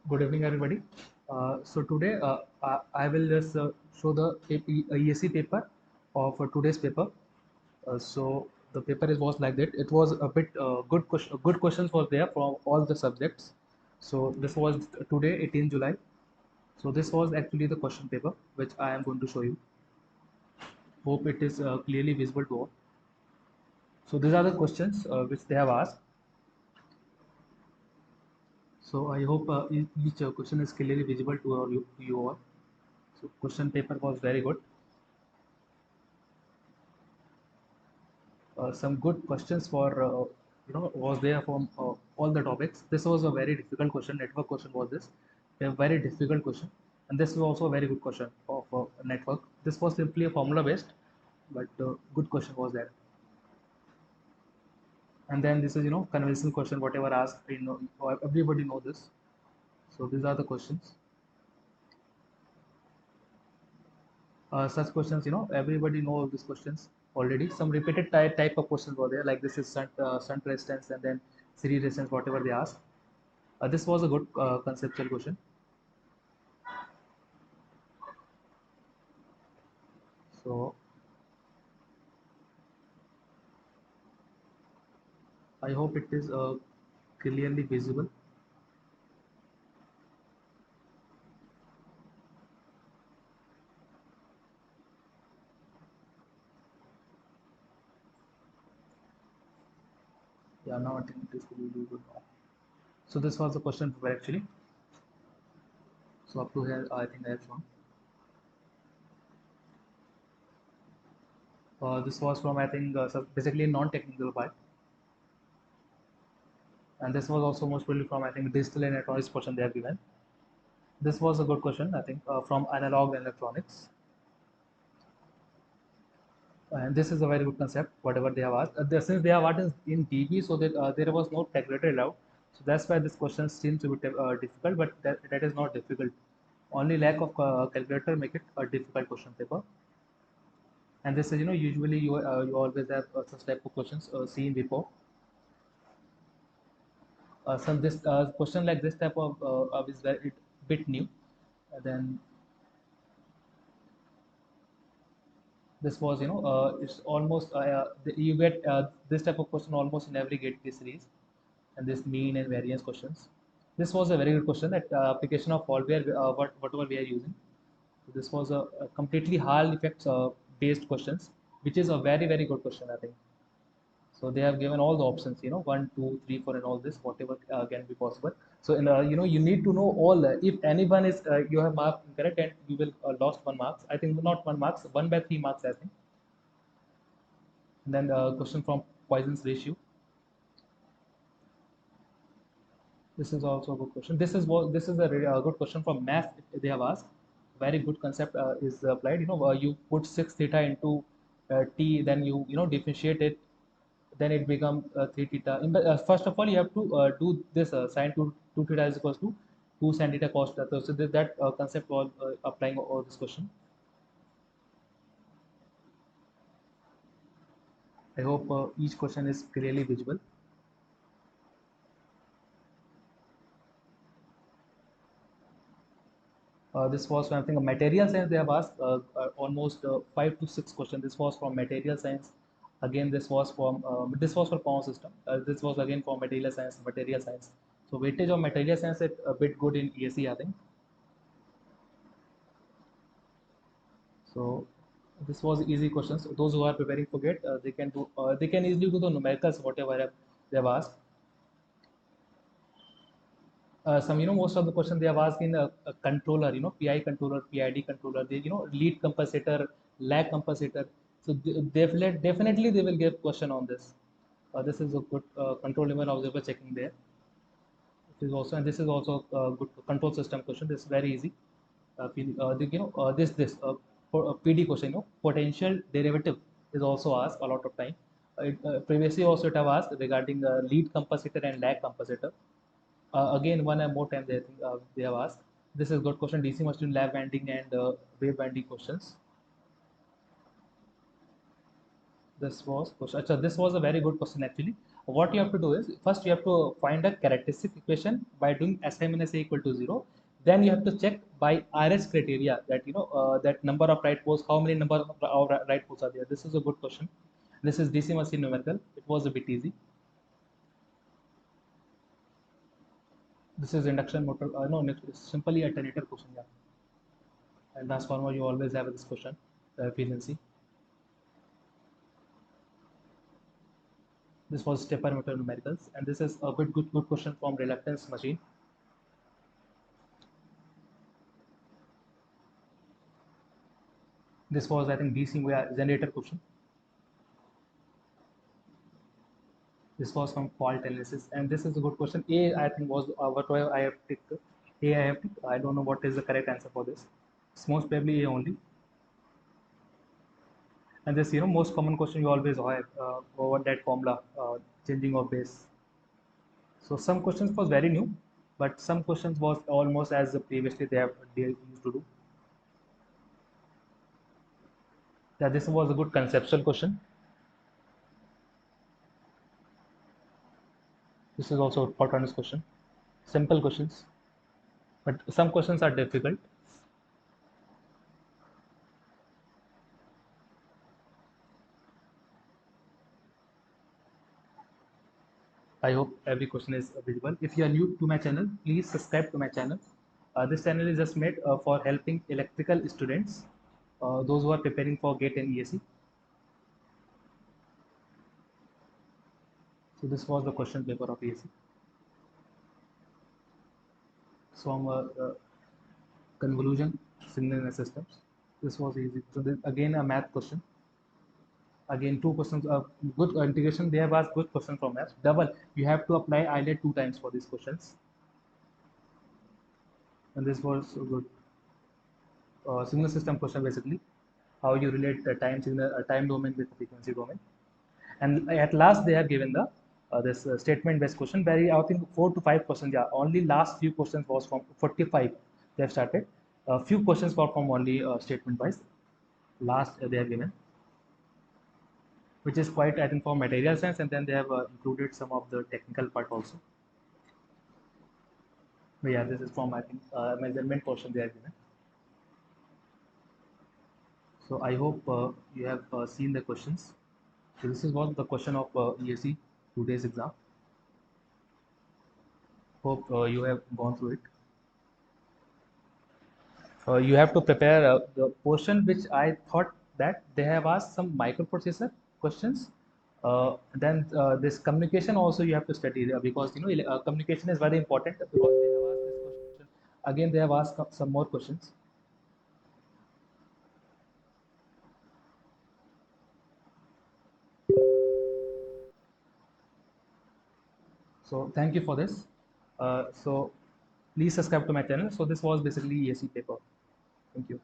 Good evening, everybody. So today I will just show the ESE paper of today's paper. So the paper was like that. It was a bit good questions was there from all the subjects. So this was today, 18 July. So this was actually the question paper which I am going to show you. Hope it is clearly visible to all. So these are the questions which they have asked. So I hope each question is clearly visible to you all. So question paper was very good. Some good questions for was there from all the topics. This was a very difficult question. Network question was this, a very difficult question, and this was also a very good question of network. This was simply a formula based, but good question was there. And then this is conventional question, whatever asked, everybody know this. So these are the questions. Such questions, everybody know all these questions already. Some repeated type of questions were there, like this is sun resistance and then series resistance, whatever they asked. This was a good conceptual question. So I hope it is clearly visible. Yeah, now I think it is clearly good now. So this was the question paper actually. So up to here, I think I have shown. This was from I think so basically non-technical part, and this was also most probably from I think digital and electronics portion they have given. This was a good question I think from analog and electronics. And this is a very good concept, whatever they have asked. Since they have asked in DB, so that there was no calculator allowed. So that's why this question seems to be difficult, but that is not difficult. Only lack of calculator make it a difficult question paper. And this is, usually you always have such type of questions seen before. Some this question like this type of is very bit new. Then this was, it's almost you get this type of question almost in every gate series, and this mean and variance questions. This was a very good question that application of Pollware, whatever we are using. So this was a completely Hall effects based questions, which is a very good question I think. So they have given all the options, 1, 2, 3, 4, and all this, whatever can be possible. So you need to know all. If anyone is you have marked incorrect and you will lost 1 marks. I think not 1 marks, 1/3 marks I think. And then question from Poisson's ratio. This is also a good question. This is a really, good question from math. They have asked. Very good concept is applied. You put 6 theta into t, then you differentiate it, then it becomes 3 theta. First of all, you have to do this sine 2 theta is equals to 2 sin theta cos theta. So that concept was applying all this question. I hope each question is clearly visible. This was from I think material science. They have asked almost 5 to 6 questions. This was from material science. Again, this was for power system. This was again for material science. Material science. So weightage of material science is a bit good in ESE, I think. So this was easy questions. Those who are preparing for GATE, they can do. They can easily do the numericals whatever they have asked. Some most of the questions they have asked in a controller, PI controller, PID controller, they lead compensator, lag compensator. So definitely they will give question on this. This is a good control limit observer checking there. This is also a good control system question. This is very easy. For PD question, potential derivative is also asked a lot of time. Previously also it have asked regarding lead compensator and lag compensator. Again, one and more time they have asked. This is good question. DC machine lab banding and wave banding questions. This was question. Achha, this was a very good question actually. what you have to do is first you have to find a characteristic equation by doing Si minus A equal to 0. Then you have to check by RS criteria that that number of right poles, how many number of right poles are there. This is a good question. This is DC machine numerical. It was a bit easy. This is induction motor. No, it's simply a alternator question. Yeah. And transformer, you always have this question, the efficiency. This was stepper motor numericals, and this is a good question from reluctance machine. This was, I think, DC generator question. This was from fault analysis, and this is a good question. A, I think, was what I have picked. A, I have picked. I don't know what is the correct answer for this. It's most probably A only. And this, most common question you always have over that formula, changing of base. So some questions was very new, but some questions was almost as previously they used to do. Yeah, this was a good conceptual question. This is also a autonomous question. Simple questions, but some questions are difficult. I hope every question is visible. If you are new to my channel, please subscribe to my channel. This channel is just made for helping electrical students, those who are preparing for GATE and ESE. So this was the question paper of ESE. From convolution signal systems. This was easy. So this, again, a math question. Again, two questions of good integration. They have asked good question from math. Double. You have to apply ILET 2 times for these questions. And this was good. Signal system question basically. How you relate the time signal, time domain with frequency domain. And at last they have given the this statement based question. Very, I think 4 to 5 questions. Yeah, only last few questions was from 45. They have started. A few questions were from only statement wise. Last they have given, which is quite, I think, for material science, and then they have included some of the technical part also. But yeah, this is from, I think, measurement portion they have given. So I hope you have seen the questions. So this is what the question of ESE today's exam. Hope you have gone through it. You have to prepare the portion which I thought that they have asked some microprocessor questions. Then this communication also you have to study because communication is very important because they have asked this question. Again, they have asked some more questions. So thank you for this. So please subscribe to my channel. So this was basically ESE paper. Thank you.